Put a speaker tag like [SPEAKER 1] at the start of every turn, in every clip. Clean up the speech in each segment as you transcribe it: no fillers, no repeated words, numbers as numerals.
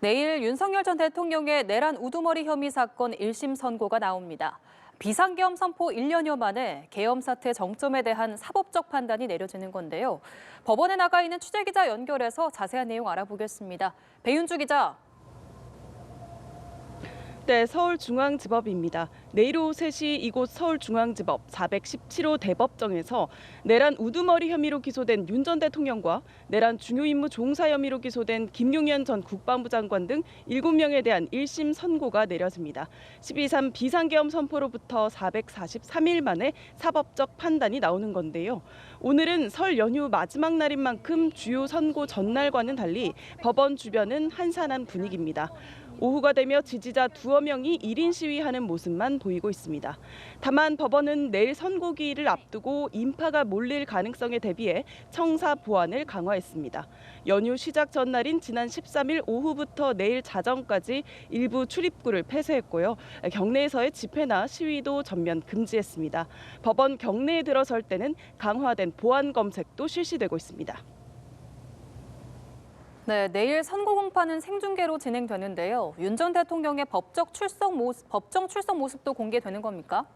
[SPEAKER 1] 내일 윤석열 전 대통령의 내란 우두머리 혐의 사건 1심 선고가 나옵니다. 비상계엄 선포 1년여 만에 계엄 사태 정점에 대한 사법적 판단이 내려지는 건데요. 법원에 나가 있는 취재기자 연결해서 자세한 내용 알아보겠습니다. 배윤주 기자.
[SPEAKER 2] 네, 서울중앙지법입니다. 내일 오후 3시 이곳 서울중앙지법 417호 대법정에서 내란 우두머리 혐의로 기소된 윤 전 대통령과 내란 중요임무 종사 혐의로 기소된 김용현 전 국방부 장관 등 7명에 대한 1심 선고가 내려집니다. 12.3 비상계엄 선포로부터 443일 만에 사법적 판단이 나오는 건데요. 오늘은 설 연휴 마지막 날인 만큼 주요 선고 전날과는 달리 법원 주변은 한산한 분위기입니다. 오후가 되며 지지자 두어 명이 1인 시위하는 모습만 보이고 있습니다. 다만 법원은 내일 선고기일을 앞두고 인파가 몰릴 가능성에 대비해 청사 보안을 강화했습니다. 연휴 시작 전날인 지난 13일 오후부터 내일 자정까지 일부 출입구를 폐쇄했고요. 경내에서의 집회나 시위도 전면 금지했습니다. 법원 경내에 들어설 때는 강화된 보안 검색도 실시되고 있습니다.
[SPEAKER 1] 네, 내일 선고 공판은 생중계로 진행되는데요. 윤 전 대통령의 법정 출석 모습도 공개되는 겁니까?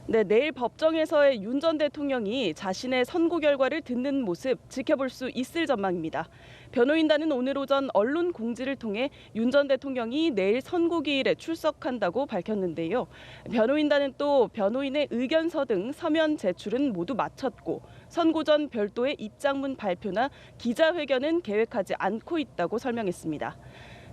[SPEAKER 2] 네, 내일 법정에서의 윤 전 대통령이 자신의 선고 결과를 듣는 모습 지켜볼 수 있을 전망입니다. 변호인단은 오늘 오전 언론 공지를 통해 윤 전 대통령이 내일 선고기일에 출석한다고 밝혔는데요. 변호인단은 또 변호인의 의견서 등 서면 제출은 모두 마쳤고 선고 전 별도의 입장문 발표나 기자회견은 계획하지 않고 있다고 설명했습니다.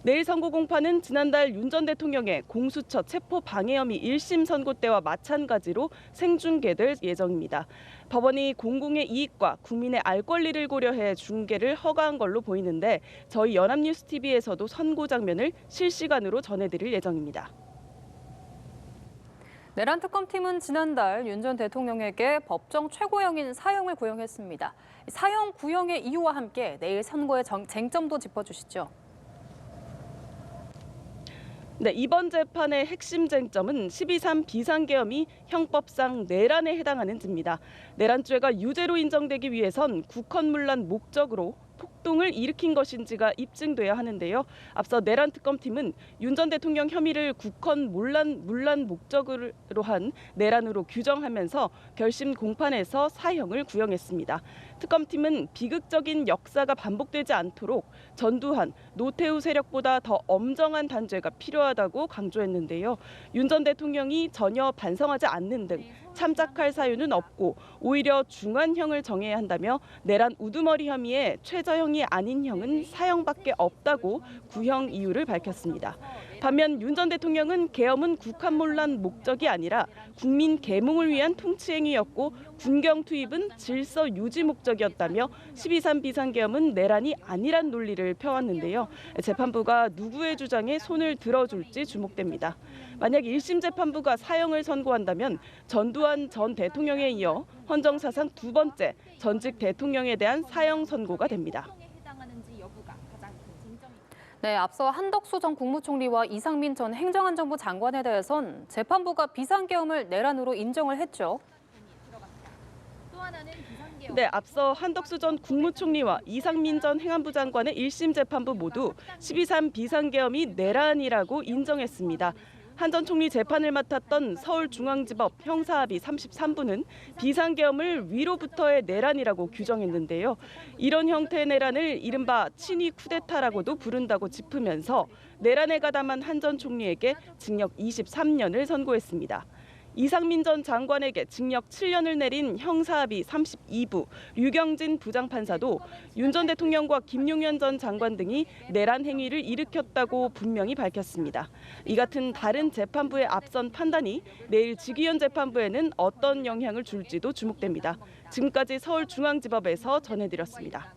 [SPEAKER 2] 내일 선고 공판은 지난달 윤 전 대통령의 공수처 체포 방해 혐의 1심 선고 때와 마찬가지로 생중계될 예정입니다. 법원이 공공의 이익과 국민의 알 권리를 고려해 중계를 허가한 걸로 보이는데 저희 연합뉴스TV에서도 선고 장면을 실시간으로 전해드릴 예정입니다.
[SPEAKER 1] 내란 특검팀은 지난달 윤 전 대통령에게 법정 최고형인 사형을 구형했습니다. 사형 구형의 이유와 함께 내일 선고의 쟁점도 짚어주시죠.
[SPEAKER 2] 네, 이번 재판의 핵심 쟁점은 12.3 비상계엄이 형법상 내란에 해당하는지입니다. 내란죄가 유죄로 인정되기 위해선 국헌문란 목적으로 폭동을 일으킨 것인지가 입증돼야 하는데요. 앞서 내란 특검팀은 윤 전 대통령 혐의를 국헌문란 목적으로 한 내란으로 규정하면서 결심 공판에서 사형을 구형했습니다. 특검팀은 비극적인 역사가 반복되지 않도록 전두환, 노태우 세력보다 더 엄정한 단죄가 필요하다고 강조했는데요. 윤 전 대통령이 전혀 반성하지 않는 등 참작할 사유는 없고 오히려 중한형을 정해야 한다며 내란 우두머리 혐의에 최저형이 아닌 형은 사형밖에 없다고 구형 이유를 밝혔습니다. 반면 윤 전 대통령은 계엄은 국헌문란 목적이 아니라 국민 계몽을 위한 통치행위였고 군경 투입은 질서 유지 목적이었다며 12.3 비상계엄은 내란이 아니란 논리를 펴왔는데요. 재판부가 누구의 주장에 손을 들어줄지 주목됩니다. 만약 1심 재판부가 사형을 선고한다면 전두환 전 대통령에 이어 헌정사상 두 번째 전직 대통령에 대한 사형 선고가 됩니다.
[SPEAKER 1] 네, 앞서 한덕수 전 국무총리와 이상민 전 행정안전부 장관에 대해선 재판부가 비상계엄을 내란으로 인정을 했죠.
[SPEAKER 2] 네, 앞서 한덕수 전 국무총리와 이상민 전 행안부 장관의 1심 재판부 모두 12.3 비상계엄이 내란이라고 인정했습니다. 한 전 총리 재판을 맡았던 서울중앙지법 형사합의 33부는 비상계엄을 위로부터의 내란이라고 규정했는데요. 이런 형태의 내란을 이른바 친위 쿠데타라고도 부른다고 짚으면서 내란에 가담한 한 전 총리에게 징역 23년을 선고했습니다. 이상민 전 장관에게 징역 7년을 내린 형사합의 32부 류경진 부장판사도 윤 전 대통령과 김용현 전 장관 등이 내란 행위를 일으켰다고 분명히 밝혔습니다. 이 같은 다른 재판부의 앞선 판단이 내일 직위원 재판부에는 어떤 영향을 줄지도 주목됩니다. 지금까지 서울중앙지법에서 전해드렸습니다.